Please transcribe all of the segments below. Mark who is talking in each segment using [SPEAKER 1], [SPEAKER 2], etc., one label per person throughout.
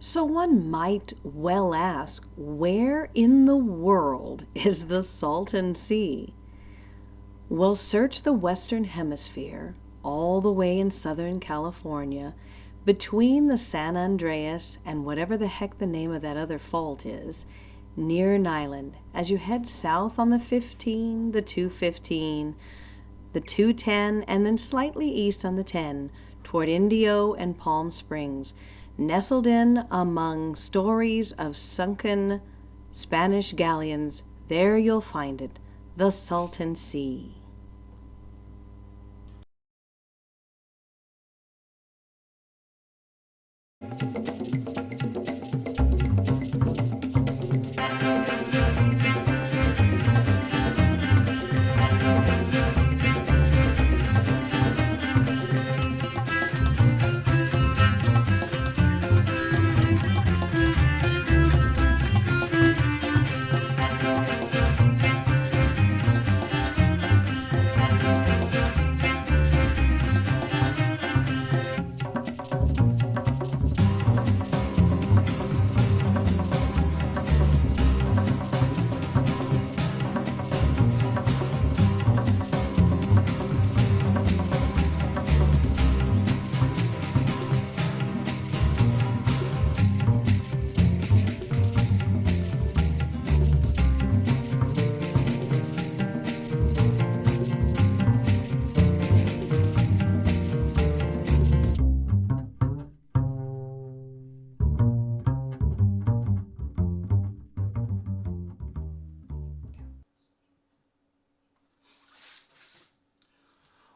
[SPEAKER 1] So one might well ask, where in the world is the Salton Sea? Well, search the Western Hemisphere, all the way in Southern California, between the San Andreas and whatever the heck the name of that other fault is, near an island, as you head south on the 15, the 215, the 210, and then slightly east on the 10, toward Indio and Palm Springs, nestled in among stories of sunken Spanish galleons. There you'll find it, the Salton Sea.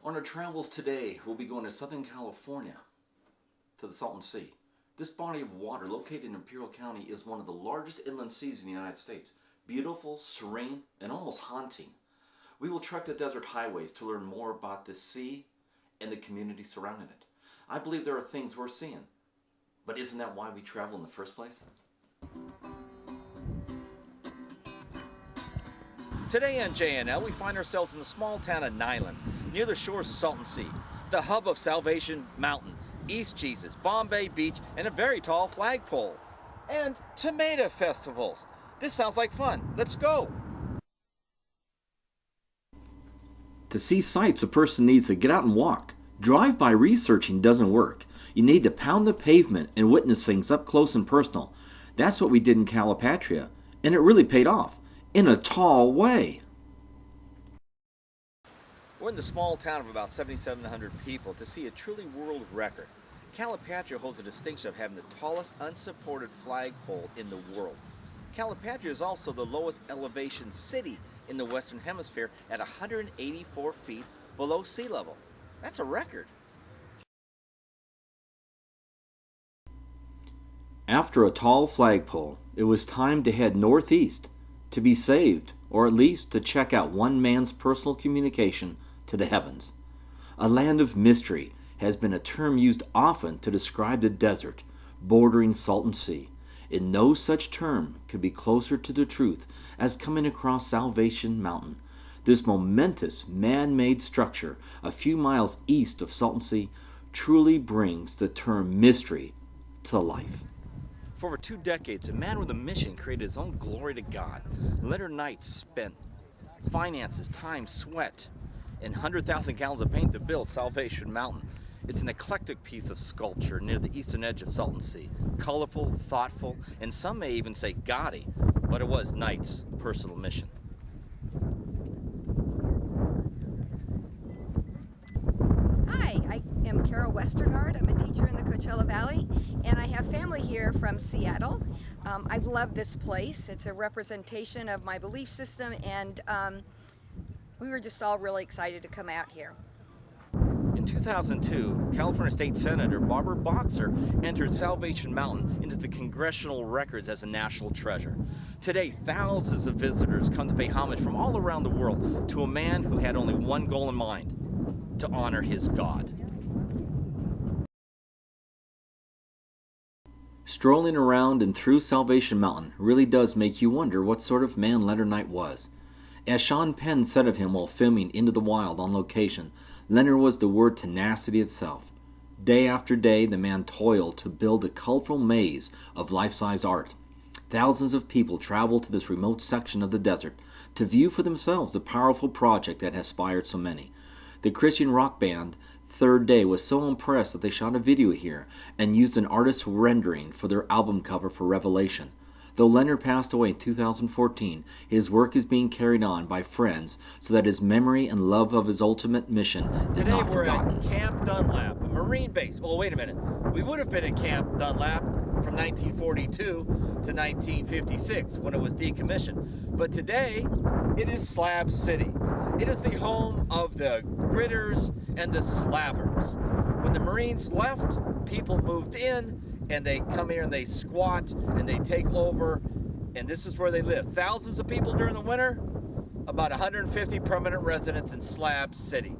[SPEAKER 2] On our travels today, we'll be going to Southern California, to the Salton Sea. This body of water, located in Imperial County, is one of the largest inland seas in the United States. Beautiful, serene, and almost haunting. We will trek the desert highways to learn more about this sea and the community surrounding it. I believe there are things worth seeing, but isn't that why we travel in the first place? Today on JNL, we find ourselves in the small town of Nyland, near the shores of Salton Sea, the hub of Salvation Mountain, East Jesus, Bombay Beach, and a very tall flagpole. And tomato festivals. This sounds like fun. Let's go. To see sights, a person needs to get out and walk. Drive-by researching doesn't work. You need to pound the pavement and witness things up close and personal. That's what we did in Calipatria, and it really paid off. In a tall way. We're in the small town of about 7,700 people to see a truly world record. Calipatria holds the distinction of having the tallest unsupported flagpole in the world. Calipatria is also the lowest elevation city in the Western Hemisphere at 184 feet below sea level. That's a record. After a tall flagpole, it was time to head northeast to be saved, or at least to check out one man's personal communication to the heavens. A land of mystery has been a term used often to describe the desert bordering Salton Sea, and no such term could be closer to the truth as coming across Salvation Mountain. This momentous man-made structure a few miles east of Salton Sea truly brings the term mystery to life. For over 2 decades, a man with a mission created his own glory to God. Leonard Knight spent finances, time, sweat, and 100,000 gallons of paint to build Salvation Mountain. It's an eclectic piece of sculpture near the eastern edge of Salton Sea. Colorful, thoughtful, and some may even say gaudy, but it was Knight's personal mission.
[SPEAKER 3] Hi, I am Carol Westergaard. I'm a teacher in the Coachella Valley, and I have family here from Seattle. I love this place. It's a representation of my belief system, and we were just all really excited to come out here.
[SPEAKER 2] In 2002, California State Senator Barbara Boxer entered Salvation Mountain into the congressional records as a national treasure. Today, thousands of visitors come to pay homage from all around the world to a man who had only one goal in mind: to honor his God. Strolling around and through Salvation Mountain really does make you wonder what sort of man Leonard Knight was. As Sean Penn said of him while filming Into the Wild on location, Leonard was the word tenacity itself. Day after day, the man toiled to build a colorful maze of life-size art. Thousands of people traveled to this remote section of the desert to view for themselves the powerful project that has inspired so many. The Christian rock band Third Day was so impressed that they shot a video here and used an artist's rendering for their album cover for Revelation. Though Leonard passed away in 2014, his work is being carried on by friends so that his memory and love of his ultimate mission is
[SPEAKER 4] Today
[SPEAKER 2] not
[SPEAKER 4] we're
[SPEAKER 2] forgotten.
[SPEAKER 4] at Camp Dunlap, a Marine base. Well, wait a minute. We would have been at Camp Dunlap from 1942 to 1956 when it was decommissioned. But today, it is Slab City. It is the home of the gritters and the slabbers. When the Marines left, people moved in, and they come here and they squat and they take over, and this is where they live. Thousands of people during the winter, about 150 permanent residents in Slab City.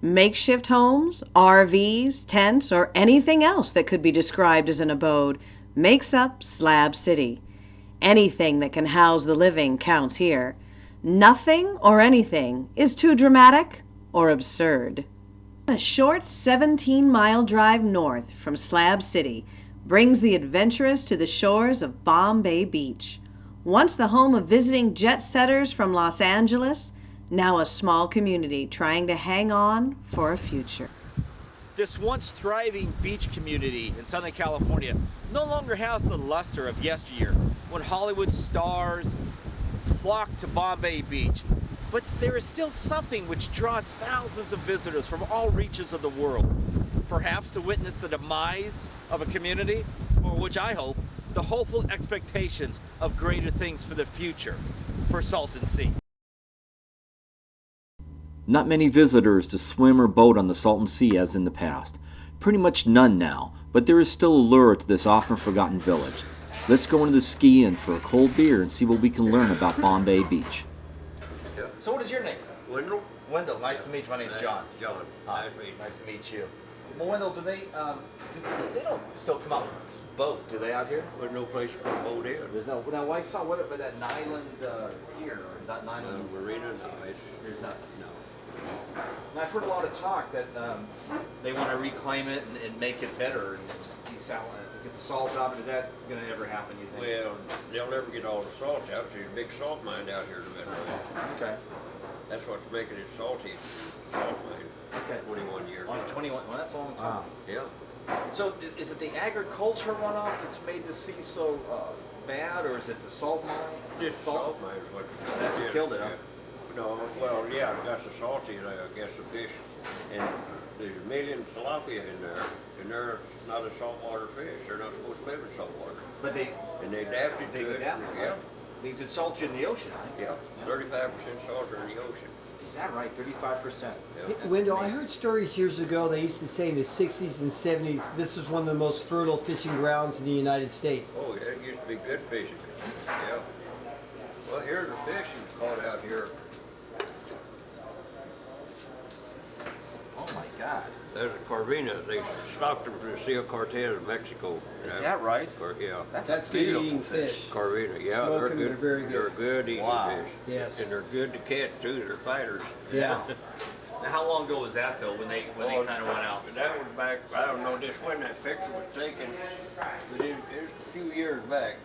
[SPEAKER 1] Makeshift homes, RVs, tents, or anything else that could be described as an abode makes up Slab City. Anything that can house the living counts here. Nothing or anything is too dramatic or absurd. A short 17-mile drive north from Slab City brings the adventurous to the shores of Bombay Beach. Once the home of visiting jet-setters from Los Angeles, now a small community trying to hang on for a future.
[SPEAKER 4] This once thriving beach community in Southern California no longer has the luster of yesteryear when Hollywood stars flock to Bombay Beach. But there is still something which draws thousands of visitors from all reaches of the world. Perhaps to witness the demise of a community, or which I hope, the hopeful expectations of greater things for the future for Salton Sea.
[SPEAKER 2] Not many visitors to swim or boat on the Salton Sea as in the past. Pretty much none now, but there is still a lure to this often forgotten village. Let's go into the ski-in for a cold beer and see what we can learn about Bombay Beach.
[SPEAKER 4] So what is your name?
[SPEAKER 5] Wendell?
[SPEAKER 4] Wendell. Nice to meet you. My name's John.
[SPEAKER 5] John.
[SPEAKER 4] Hi. Nice to meet you. Well, Wendell, do they don't still come out and boat, do they, out here?
[SPEAKER 5] There's no place to put a boat in.
[SPEAKER 4] There's no. Now, I saw what about that island here, or that island.
[SPEAKER 5] Marina, no,
[SPEAKER 4] There's nothing.
[SPEAKER 5] no.
[SPEAKER 4] And I've heard a lot of talk that they want to reclaim it and make it better and get the salt out. Is that going to ever happen, you think?
[SPEAKER 5] Well, they'll never get all the salt out. There's a big salt mine out here in the middle.
[SPEAKER 4] Okay.
[SPEAKER 5] That's what's making it salty. Salt mine.
[SPEAKER 4] Okay.
[SPEAKER 5] 21 years.
[SPEAKER 4] Oh, 21. Well, that's a long time.
[SPEAKER 5] Yeah.
[SPEAKER 4] So is it the agriculture runoff that's made the sea so bad, or is it the salt mine?
[SPEAKER 5] Just salt mine is what
[SPEAKER 4] That's what killed it, huh?
[SPEAKER 5] No, well, yeah, that's the salty, I guess, the fish. And there's a million tilapia in there, and they're not a saltwater fish. They're not supposed to live in salt water.
[SPEAKER 4] But they
[SPEAKER 5] adapted to it.
[SPEAKER 4] adapted,
[SPEAKER 5] Yeah.
[SPEAKER 4] right? Because it's saltier in the ocean, right?
[SPEAKER 5] Yeah. 35% salter in the ocean.
[SPEAKER 4] Is that right? 35%.
[SPEAKER 5] Yeah.
[SPEAKER 4] That's
[SPEAKER 6] Wendell, I
[SPEAKER 4] amazing.
[SPEAKER 6] heard stories years ago, they used to say in the 60s and 70s, this was one of the most fertile fishing grounds in the United States.
[SPEAKER 5] Oh, yeah, it used to be good fishing. Yeah. Well, here's the fish you caught out here.
[SPEAKER 4] Oh my God.
[SPEAKER 5] There's a Corvina. They stocked them from the Seal Cortez of Mexico.
[SPEAKER 4] Is that right?
[SPEAKER 5] Yeah.
[SPEAKER 4] That's
[SPEAKER 6] That's
[SPEAKER 4] a
[SPEAKER 6] good
[SPEAKER 4] beautiful
[SPEAKER 6] eating
[SPEAKER 4] fish.
[SPEAKER 6] fish.
[SPEAKER 5] Corvina, yeah.
[SPEAKER 6] Smoke
[SPEAKER 5] they're
[SPEAKER 6] 'em,
[SPEAKER 5] good.
[SPEAKER 6] they're very good.
[SPEAKER 5] They're good eating
[SPEAKER 4] Wow.
[SPEAKER 5] fish.
[SPEAKER 6] Yes.
[SPEAKER 5] And they're good to catch too. They're fighters.
[SPEAKER 6] Yeah.
[SPEAKER 4] Now, how long ago was that though? When they kind of went out?
[SPEAKER 5] That was back. I don't know just when that picture was taken, but it was a few years back.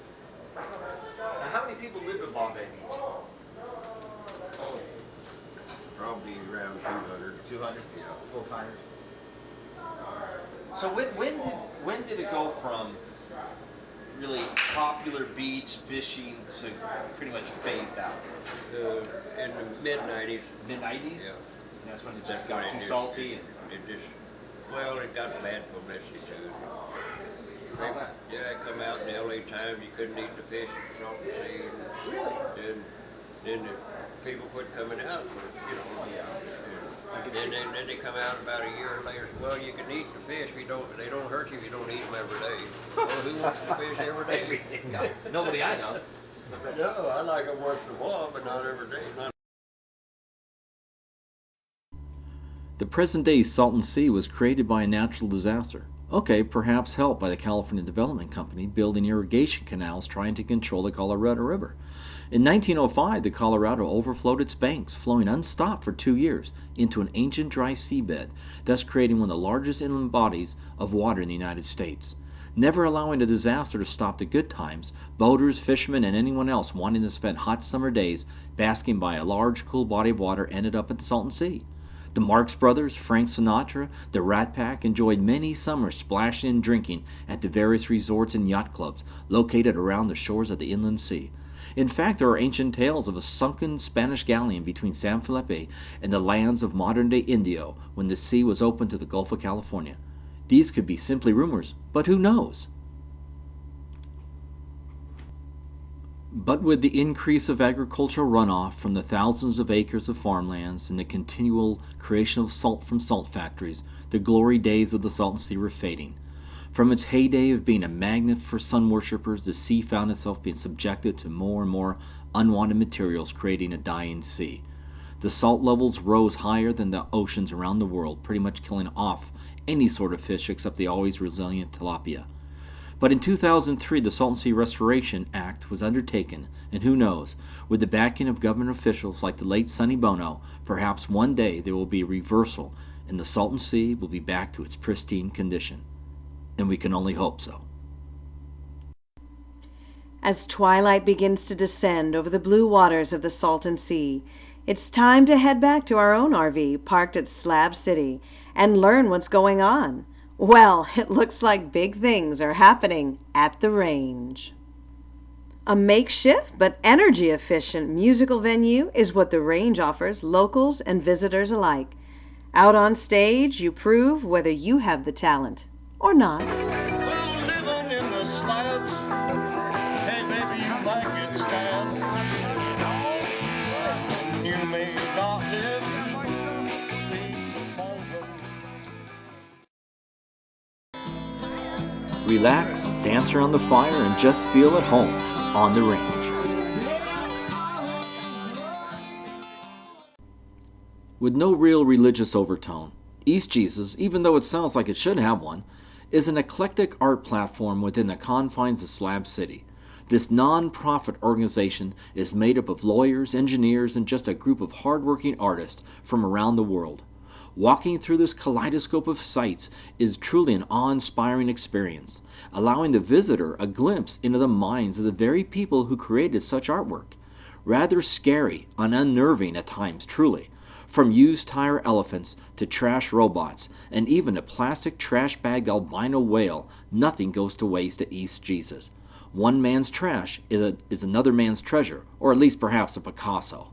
[SPEAKER 4] Now, how many people live in Bombay Beach?
[SPEAKER 5] Probably around 200.
[SPEAKER 4] 200.
[SPEAKER 5] Yeah.
[SPEAKER 4] Full timers. So when did it go from really popular beach fishing to pretty much phased out?
[SPEAKER 5] In the mid-90s.
[SPEAKER 4] Mid 90s.
[SPEAKER 5] Yeah.
[SPEAKER 4] That's when it just
[SPEAKER 5] That's
[SPEAKER 4] got
[SPEAKER 5] when
[SPEAKER 4] too
[SPEAKER 5] it
[SPEAKER 4] salty. And
[SPEAKER 5] It just, well, it got bad publicity too.
[SPEAKER 4] how's that?
[SPEAKER 5] Yeah, it come out in the LA Times, you couldn't eat the fish in the Salton Sea.
[SPEAKER 4] Really?
[SPEAKER 5] Then the people quit coming out, you know.
[SPEAKER 4] Oh yeah.
[SPEAKER 5] And then they come out about a year later, well, you can eat the fish, they don't hurt you if you don't eat them every day. Well, who wants to fish every day?
[SPEAKER 4] Every day. No, nobody I know.
[SPEAKER 5] No, I like them once in a while, but not every day. Not
[SPEAKER 2] The present-day Salton Sea was created by a natural disaster. Okay, perhaps helped by the California Development Company building irrigation canals trying to control the Colorado River. In 1905, the Colorado overflowed its banks, flowing unstopped for 2 years into an ancient dry seabed, thus creating one of the largest inland bodies of water in the United States. Never allowing a disaster to stop the good times, boaters, fishermen, and anyone else wanting to spend hot summer days basking by a large, cool body of water ended up at the Salton Sea. The Marx Brothers, Frank Sinatra, the Rat Pack enjoyed many summers splashing and drinking at the various resorts and yacht clubs located around the shores of the inland sea. In fact, there are ancient tales of a sunken Spanish galleon between San Felipe and the lands of modern-day Indio when the sea was open to the Gulf of California. These could be simply rumors, but who knows? But with the increase of agricultural runoff from the thousands of acres of farmlands and the continual creation of salt from salt factories, the glory days of the Salton Sea were fading. From its heyday of being a magnet for sun worshippers, the sea found itself being subjected to more and more unwanted materials, creating a dying sea. The salt levels rose higher than the oceans around the world, pretty much killing off any sort of fish except the always resilient tilapia. But in 2003, the Salton Sea Restoration Act was undertaken, and who knows, with the backing of government officials like the late Sonny Bono, perhaps one day there will be a reversal and the Salton Sea will be back to its pristine condition. And we can only hope so.
[SPEAKER 1] As twilight begins to descend over the blue waters of the Salton Sea, it's time to head back to our own RV parked at Slab City and learn what's going on. Well, it looks like big things are happening at the range. A makeshift but energy efficient musical venue is what the range offers locals and visitors alike. Out on stage, you prove whether you have the talent or not.
[SPEAKER 7] Well, living in the slabs, hey baby, you might get stabbed. You may not live
[SPEAKER 2] Relax, dance around the fire, and just feel at home on the range. With no real religious overtone, East Jesus, even though it sounds like it should have one, is an eclectic art platform within the confines of Slab City. This non-profit organization is made up of lawyers, engineers, and just a group of hardworking artists from around the world. Walking through this kaleidoscope of sights is truly an awe-inspiring experience, allowing the visitor a glimpse into the minds of the very people who created such artwork. Rather scary and unnerving at times, truly. From used tire elephants to trash robots, and even a plastic trash-bagged albino whale, nothing goes to waste at East Jesus. One man's trash is another man's treasure, or at least perhaps a Picasso.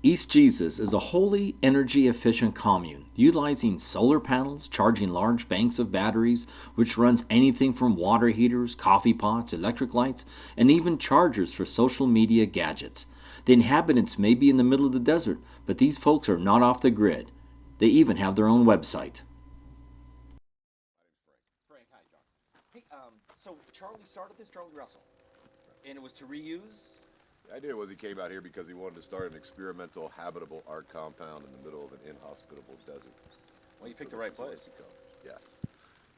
[SPEAKER 2] East Jesus is a wholly energy-efficient commune, utilizing solar panels, charging large banks of batteries, which runs anything from water heaters, coffee pots, electric lights, and even chargers for social media gadgets. The inhabitants may be in the middle of the desert, but these folks are not off the grid. They even have their own website.
[SPEAKER 4] Frank, hi, John. Hey, so Charlie started this, Charlie Russell, and it was to reuse.
[SPEAKER 8] The idea was he came out here because he wanted to start an experimental habitable art compound in the middle of an inhospitable desert.
[SPEAKER 4] Well, you picked the right place.
[SPEAKER 8] Yes.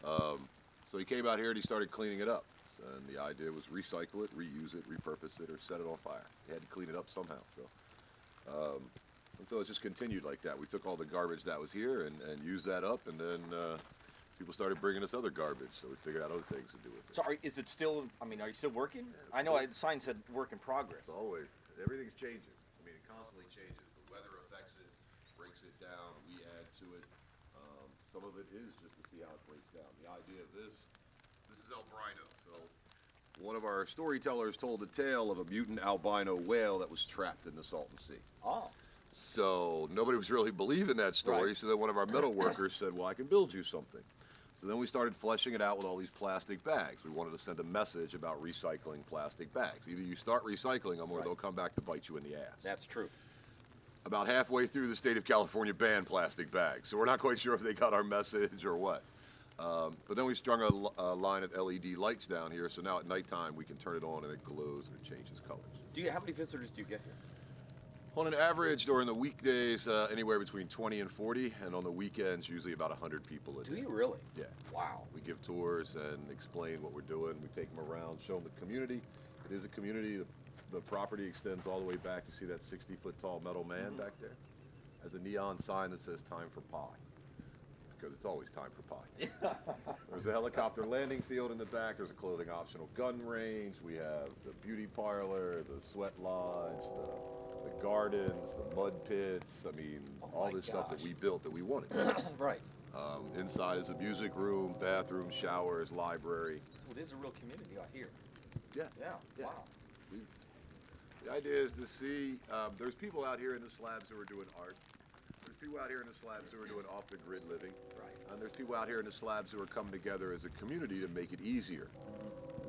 [SPEAKER 8] So he came out here and he started cleaning it up. And the idea was recycle it, reuse it, repurpose it, or set it on fire. He had to clean it up somehow. And so it just continued like that. We took all the garbage that was here and used that up, and then people started bringing us other garbage, so we figured out other things to do with it.
[SPEAKER 4] So is it still, are you still working? I know the sign said work in progress.
[SPEAKER 8] It's always, everything's changing. I mean, it constantly changes. The weather affects it, breaks it down, we add to it. Some of it is just to see how it breaks down. The idea of this is albino. So one of our storytellers told a tale of a mutant albino whale that was trapped in the Salton Sea.
[SPEAKER 4] Oh.
[SPEAKER 8] So nobody was really believing that story,
[SPEAKER 4] Right.
[SPEAKER 8] So then one of our metal workers said, well, I can build you something. So then we started fleshing it out with all these plastic bags. We wanted to send a message about recycling plastic bags. Either you start recycling them or they'll come back to bite you in the ass.
[SPEAKER 4] That's true.
[SPEAKER 8] About halfway through, the state of California banned plastic bags, so we're not quite sure if they got our message or what. But then we strung a line of LED lights down here, so now at nighttime we can turn it on and it glows and it changes colors.
[SPEAKER 4] How many visitors do you get here?
[SPEAKER 8] On an average, during the weekdays, anywhere between 20 and 40, and on the weekends, usually about 100 people a day.
[SPEAKER 4] Do you really?
[SPEAKER 8] Yeah.
[SPEAKER 4] Wow.
[SPEAKER 8] We give tours and explain what we're doing. We take them around, show them the community. It is a community. The property extends all the way back. You see that 60-foot tall metal man back there? Has a neon sign that says "Time for Pie," because it's always time for pie. There's a helicopter landing field in the back. There's a clothing optional gun range. We have the beauty parlor, the sweat lodge, the gardens, the mud pits. I mean, all this stuff that we built that we wanted.
[SPEAKER 4] Right.
[SPEAKER 8] Inside is a music room, bathroom, showers, library.
[SPEAKER 4] So it is a real community out here.
[SPEAKER 8] Yeah.
[SPEAKER 4] Yeah.
[SPEAKER 8] Yeah.
[SPEAKER 4] Wow.
[SPEAKER 8] The idea is to see, there's people out here in the slabs who are doing art. There's people out here in the slabs who are doing off-the-grid living.
[SPEAKER 4] Right.
[SPEAKER 8] And there's people out here in the slabs who are coming together as a community to make it easier.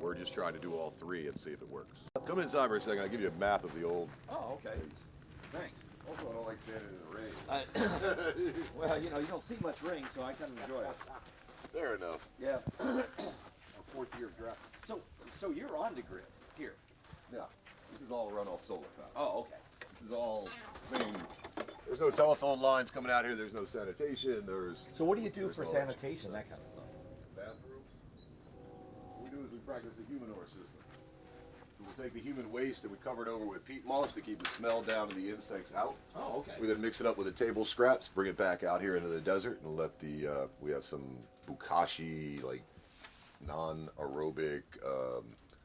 [SPEAKER 8] We're just trying to do all three and see if it works. Come inside for a second. I'll give you a map of the old
[SPEAKER 4] Oh, okay.
[SPEAKER 8] place.
[SPEAKER 4] Thanks.
[SPEAKER 8] Also, I don't like standing in the rain.
[SPEAKER 4] Well, you know, you don't see much rain, so I kind of enjoy it.
[SPEAKER 8] Fair enough.
[SPEAKER 4] Yeah.
[SPEAKER 8] Our fourth year of drought.
[SPEAKER 4] So you're on the grid here.
[SPEAKER 8] Yeah. This is all run off solar power.
[SPEAKER 4] Oh, okay.
[SPEAKER 8] This is all there's no telephone lines coming out here. There's no sanitation.
[SPEAKER 4] So what do you do
[SPEAKER 8] there's
[SPEAKER 4] for
[SPEAKER 8] no
[SPEAKER 4] sanitation, that kind of stuff?
[SPEAKER 8] bathrooms. What we do is we practice the humidor system. So we'll take the human waste and we cover it over with peat moss to keep the smell down and the insects out.
[SPEAKER 4] Oh, okay.
[SPEAKER 8] We then mix it up with the table scraps, bring it back out here into the desert, and let the we have some bukashi, like non-aerobic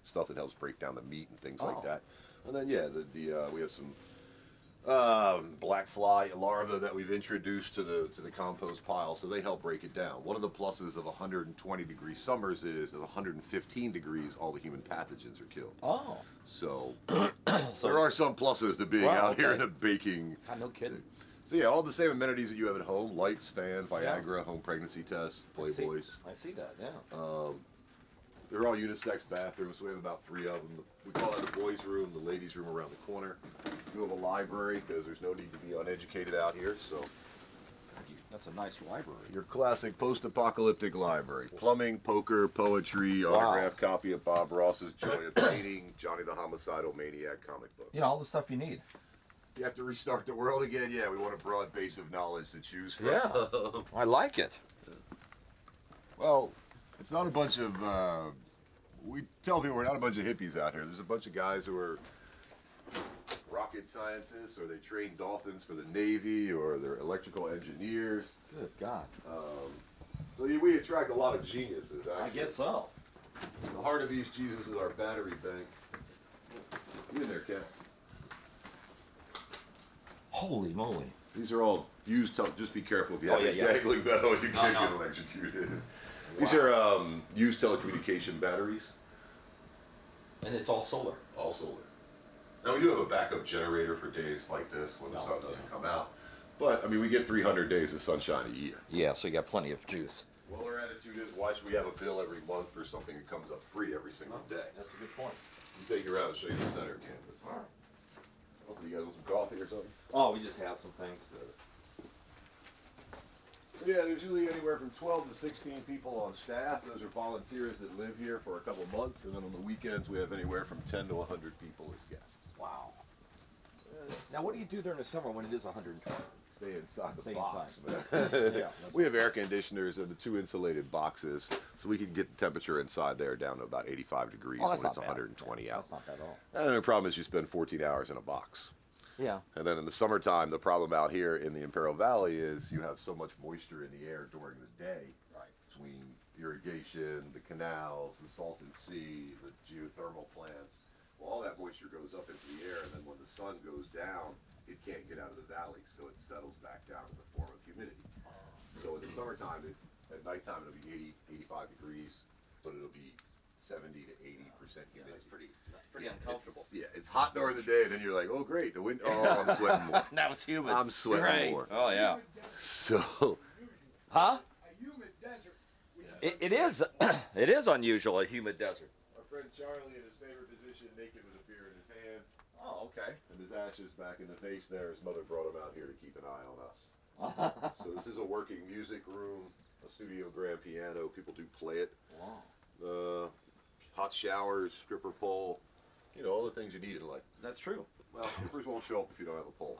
[SPEAKER 8] stuff that helps break down the meat and things like that. And then yeah, we have some black fly larvae that we've introduced to the compost pile, so they help break it down. One of the pluses of 120-degree summers is at 115 degrees, all the human pathogens are killed.
[SPEAKER 4] Oh.
[SPEAKER 8] So there are some pluses to being out here in a baking.
[SPEAKER 4] No kidding.
[SPEAKER 8] So yeah, all the same amenities that you have at home: lights, fan, Viagra, home pregnancy test, Playboys.
[SPEAKER 4] I see that. Yeah.
[SPEAKER 8] They're all unisex bathrooms, so we have about 3 of them. We call that the boys' room, the ladies' room around the corner. We have a library because there's no need to be uneducated out here. So
[SPEAKER 4] That's a nice library.
[SPEAKER 8] your classic post-apocalyptic library: plumbing, poker, poetry, autographed copy of Bob Ross's Joy of Painting, Johnny the Homicidal Maniac comic book.
[SPEAKER 4] Yeah, all the stuff you need.
[SPEAKER 8] If you have to restart the world again, yeah, we want a broad base of knowledge to choose from.
[SPEAKER 4] Yeah. I like it.
[SPEAKER 8] Well, it's not a bunch of, we tell people we're not a bunch of hippies out here. There's a bunch of guys who are rocket scientists, or they train dolphins for the Navy, or they're electrical engineers.
[SPEAKER 4] Good God.
[SPEAKER 8] So we attract a lot of geniuses, actually.
[SPEAKER 4] I guess so.
[SPEAKER 8] The heart of East Jesus is our battery bank. You in there, Ken?
[SPEAKER 4] Holy moly.
[SPEAKER 8] These are all used, just be careful if you have a
[SPEAKER 4] yeah.
[SPEAKER 8] dangling metal, you can't
[SPEAKER 4] no.
[SPEAKER 8] get electrocuted. These are used telecommunication batteries.
[SPEAKER 4] And it's all solar.
[SPEAKER 8] All solar. Now we do have a backup generator for days like this when the sun doesn't come out. But I mean, we get 300 days of sunshine a year.
[SPEAKER 4] Yeah, so you got plenty of juice.
[SPEAKER 8] Well, our attitude is, why should we have a bill every month for something that comes up free every single day?
[SPEAKER 4] That's a good point.
[SPEAKER 8] You take you around and show you the center campus.
[SPEAKER 4] All right.
[SPEAKER 8] Also, you guys want some coffee or something?
[SPEAKER 4] Oh, we just had some things.
[SPEAKER 8] Yeah, there's usually anywhere from 12 to 16 people on staff. Those are volunteers that live here for a couple months, and then on the weekends we have anywhere from 10 to 100 people as guests.
[SPEAKER 4] Wow. Now, what do you do during the summer when it is 120?
[SPEAKER 8] Stay inside the
[SPEAKER 4] Stay
[SPEAKER 8] box.
[SPEAKER 4] inside.
[SPEAKER 8] Man.
[SPEAKER 4] Yeah,
[SPEAKER 8] We have air conditioners in the 2 insulated boxes, so we can get the temperature inside there down to about 85 degrees when it's 120 out.
[SPEAKER 4] That's not bad at all.
[SPEAKER 8] And the problem is you spend 14 hours in a box.
[SPEAKER 4] Yeah.
[SPEAKER 8] And then in the summertime, the problem out here in the Imperial Valley is you have so much moisture in the air during the day.
[SPEAKER 4] Right.
[SPEAKER 8] Between irrigation, the canals, the Salton Sea, the geothermal plants. Well, all that moisture goes up into the air, and then when the sun goes down, it can't get out of the valley, so it settles back down in the form of humidity. So in the summertime, at nighttime, it'll be 80, 85 degrees, but it'll be 70 to 80% humidity.
[SPEAKER 4] That's pretty uncomfortable.
[SPEAKER 8] It's hot during the day, and then you're like, oh, great, the wind, oh, I'm sweating more.
[SPEAKER 4] Now it's humid.
[SPEAKER 8] I'm sweating
[SPEAKER 4] Great.
[SPEAKER 8] more.
[SPEAKER 4] Oh, yeah.
[SPEAKER 8] So,
[SPEAKER 4] Huh?
[SPEAKER 6] A humid desert.
[SPEAKER 4] It is. It is unusual, a humid desert.
[SPEAKER 8] our friend Charlie in his favorite position, naked with a beer in his hand,
[SPEAKER 4] Oh, okay.
[SPEAKER 8] and his ashes back in the face there. His mother brought him out here to keep an eye on us. So this is a working music room, a studio grand piano. People do play it.
[SPEAKER 4] Wow.
[SPEAKER 8] Hot showers, stripper pole. You know, all the things you need in life.
[SPEAKER 4] That's true.
[SPEAKER 8] Well, strippers won't show up if you don't have a pole.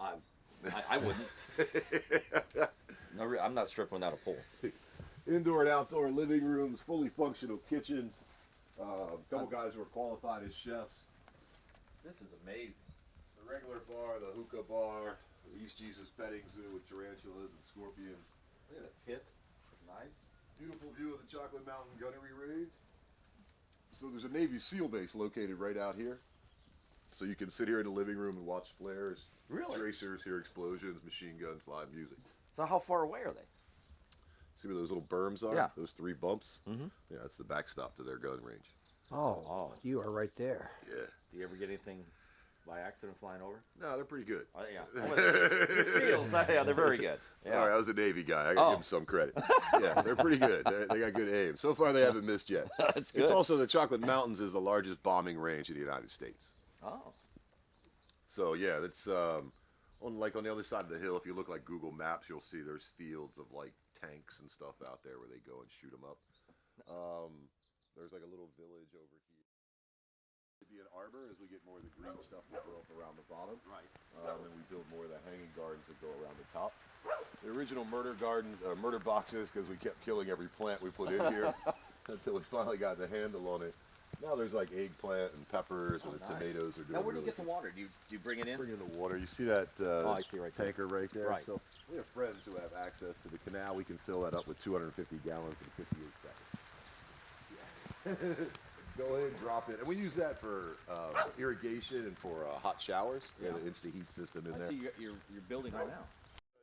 [SPEAKER 4] I wouldn't. No, I'm not stripping without a pole.
[SPEAKER 8] Indoor and outdoor living rooms, fully functional kitchens. A couple guys who are qualified as chefs.
[SPEAKER 4] This is amazing.
[SPEAKER 8] The regular bar, the hookah bar, the East Jesus petting zoo with tarantulas and scorpions.
[SPEAKER 4] Look at that pit. Nice.
[SPEAKER 8] Beautiful view of the Chocolate Mountain Gunnery Range. So there's a Navy SEAL base located right out here. So you can sit here in the living room and watch flares, tracers, hear explosions, machine guns, live music.
[SPEAKER 4] So how far away are they?
[SPEAKER 8] See where those little berms are?
[SPEAKER 4] Yeah.
[SPEAKER 8] Those 3 bumps?
[SPEAKER 4] Mm-hmm.
[SPEAKER 8] Yeah, that's the backstop to their gun range.
[SPEAKER 6] Oh, you are right there.
[SPEAKER 8] Yeah.
[SPEAKER 4] Do you ever get anything by accident flying over?
[SPEAKER 8] No, they're pretty good.
[SPEAKER 4] Yeah. SEALs, yeah, they're very good.
[SPEAKER 8] Sorry, I was a Navy guy. I gotta give them some credit. Yeah, they're pretty good. They got good aim. So far, they haven't missed yet.
[SPEAKER 4] That's good.
[SPEAKER 8] It's also the Chocolate Mountains is the largest bombing range in the United States.
[SPEAKER 4] Oh.
[SPEAKER 8] So yeah, that's on the other side of the hill. If you look like Google Maps, you'll see there's fields of like tanks and stuff out there where they go and shoot them up. There's like a little village over here. It'd be an arbor as we get more of the green stuff to grow up around the bottom.
[SPEAKER 4] Right.
[SPEAKER 8] And we build more of the hanging gardens that go around the top. The original murder gardens, murder boxes, because we kept killing every plant we put in here until we finally got the handle on it. Now there's like eggplant and peppers and the tomatoes are doing.
[SPEAKER 4] Now where do you
[SPEAKER 8] really
[SPEAKER 4] get the water? Do you bring it in?
[SPEAKER 8] Bring in the water. You see that
[SPEAKER 4] I see right there.
[SPEAKER 8] tanker right there?
[SPEAKER 4] Right.
[SPEAKER 8] So we have friends who have access to the canal. We can fill that up with 250 gallons in 58 seconds. Yeah. Go in, drop it, and we use that for irrigation and for hot showers. We have an instant heat system in
[SPEAKER 4] I
[SPEAKER 8] there.
[SPEAKER 4] see you're building right now.
[SPEAKER 8] A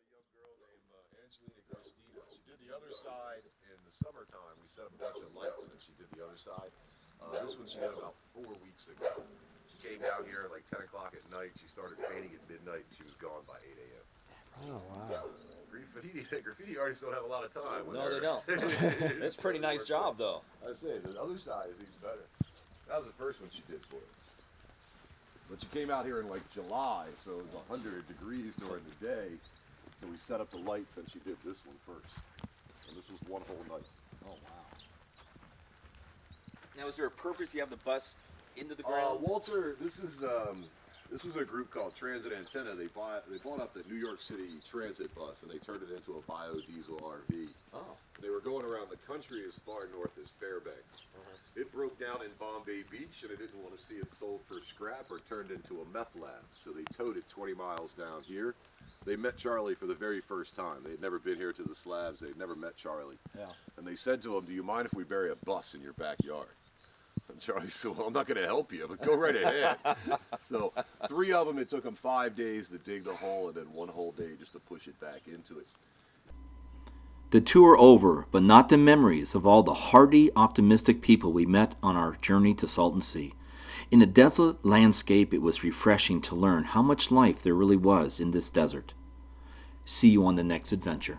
[SPEAKER 8] young girl named Angelina Garcia. She did the other side in the summertime. We set up a bunch of lights, and she did the other side. This one she did about 4 weeks ago. She came down here at like 10 o'clock at night. She started painting at midnight, and she was gone by 8 a.m.
[SPEAKER 6] Oh, wow.
[SPEAKER 8] Graffiti artists don't have a lot of time.
[SPEAKER 4] No, they don't. It's a pretty nice job, though.
[SPEAKER 8] I say, the other side is even better. That was the first one she did for us. But she came out here in like July, so it was 100 degrees during the day. So we set up the lights and she did this one first. And this was one whole night.
[SPEAKER 4] Oh, wow. Now, is there a purpose you have the bus into the ground?
[SPEAKER 8] Walter, this was a group called Transit Antenna. They bought up the New York City transit bus and they turned it into a biodiesel RV.
[SPEAKER 4] Oh.
[SPEAKER 8] They were going around the country as far north as Fairbanks. It broke down in Bombay Beach and they didn't want to see it sold for scrap or turned into a meth lab. So they towed it 20 miles down here. They met Charlie for the very first time. They had never been here to the slabs. They'd never met Charlie.
[SPEAKER 4] Yeah.
[SPEAKER 8] And they said to him, "Do you mind if we bury a bus in your backyard?" And Charlie said, "Well, I'm not going to help you, but go right ahead." So 3 of them, it took them 5 days to dig the hole and then 1 whole day just to push it back into it.
[SPEAKER 2] The tour over, but not the memories of all the hearty, optimistic people we met on our journey to Salton Sea. In a desolate landscape, it was refreshing to learn how much life there really was in this desert. See you on the next adventure.